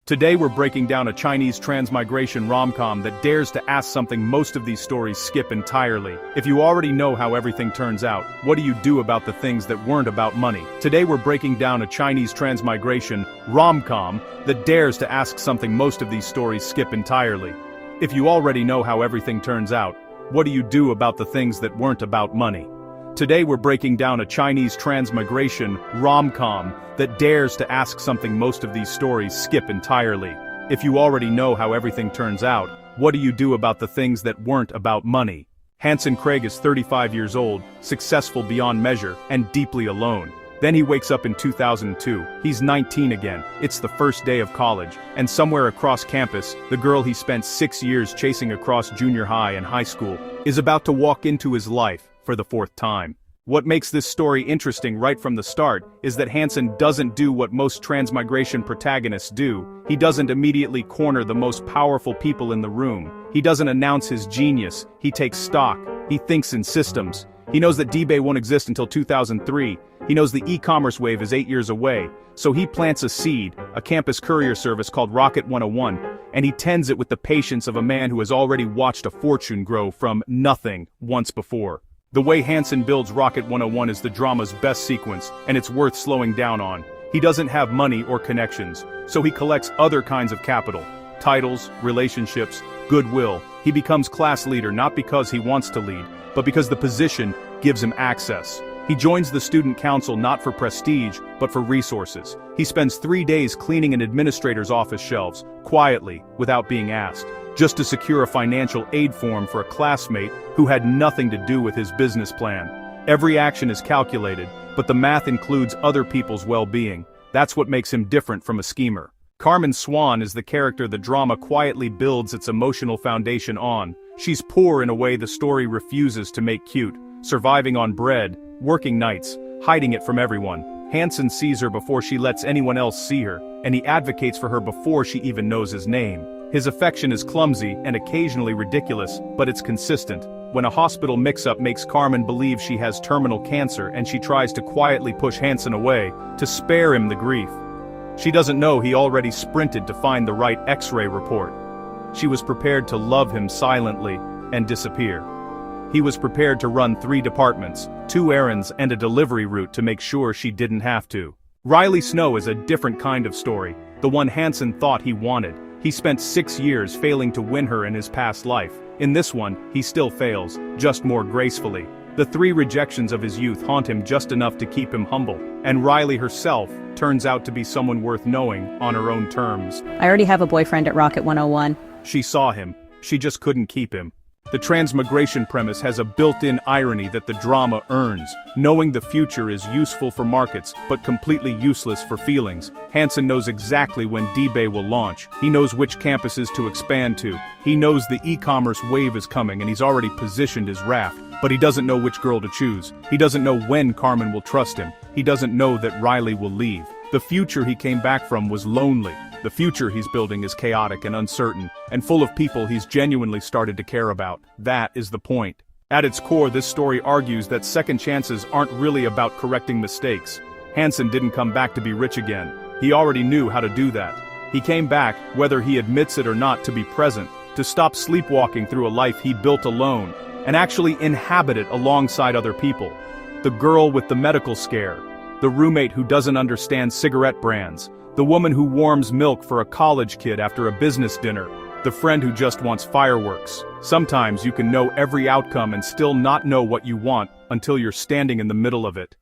Today we're breaking down a Chinese transmigration rom-com that dares to ask something most of these stories skip entirely. If you already know how everything turns out, what do you do about the things that weren't about money? Today we're breaking down a Chinese transmigration rom-com that dares to ask something most of these stories skip entirely. If you already know how everything turns out, what do you do about the things that weren't about money? Today we're breaking down a Chinese transmigration rom-com that dares to ask something most of these stories skip entirely. If you already know how everything turns out, what do you do about the things that weren't about money? Hanson Craig is 35 years old, successful beyond measure, and deeply alone. Then he wakes up in 2002, he's 19 again, it's the first day of college, and somewhere across campus, the girl he spent 6 years chasing across junior high and high school, is about to walk into his life for the fourth time. What makes this story interesting right from the start is that Hanson doesn't do what most transmigration protagonists do. He doesn't immediately corner the most powerful people in the room. He doesn't announce his genius. He takes stock. He thinks in systems. He knows that eBay won't exist until 2003. He knows the e-commerce wave is 8 years away. So he plants a seed, a campus courier service called Rocket 101, and he tends it with the patience of a man who has already watched a fortune grow from nothing once before. The way Hanson builds Rocket 101 is the drama's best sequence, and it's worth slowing down on. He doesn't have money or connections, so he collects other kinds of capital. Titles, relationships, goodwill. He becomes class leader not because he wants to lead, but because the position gives him access. He joins the student council not for prestige, but for resources. He spends 3 days cleaning an administrator's office shelves, quietly, without being asked, just to secure a financial aid form for a classmate who had nothing to do with his business plan. Every action is calculated, but the math includes other people's well-being. That's what makes him different from a schemer. Carmen Swan is the character the drama quietly builds its emotional foundation on. She's poor in a way the story refuses to make cute, surviving on bread, working nights, hiding it from everyone. Hanson sees her before she lets anyone else see her, and he advocates for her before she even knows his name. His affection is clumsy and occasionally ridiculous, but it's consistent. When a hospital mix-up makes Carmen believe she has terminal cancer and she tries to quietly push Hanson away, to spare him the grief. She doesn't know he already sprinted to find the right X-ray report. She was prepared to love him silently and disappear. He was prepared to run 3 departments, 2 errands and a delivery route to make sure she didn't have to. Riley Snow is a different kind of story, the one Hanson thought he wanted. He spent 6 years failing to win her in his past life. In this one, he still fails, just more gracefully. The 3 rejections of his youth haunt him just enough to keep him humble, and Riley herself turns out to be someone worth knowing on her own terms. I already have a boyfriend at Rocket 101. She saw him, she just couldn't keep him. The transmigration premise has a built-in irony that the drama earns. Knowing the future is useful for markets, but completely useless for feelings. Hanson knows exactly when eBay will launch. He knows which campuses to expand to. He knows the e-commerce wave is coming and he's already positioned his raft. But he doesn't know which girl to choose. He doesn't know when Carmen will trust him. He doesn't know that Riley will leave. The future he came back from was lonely. The future he's building is chaotic and uncertain, and full of people he's genuinely started to care about. That is the point. At its core, this story argues that second chances aren't really about correcting mistakes. Hanson didn't come back to be rich again. He already knew how to do that. He came back, whether he admits it or not, to be present, to stop sleepwalking through a life he built alone, and actually inhabit it alongside other people. The girl with the medical scare, the roommate who doesn't understand cigarette brands, the woman who warms milk for a college kid after a business dinner, the friend who just wants fireworks. Sometimes you can know every outcome and still not know what you want until you're standing in the middle of it.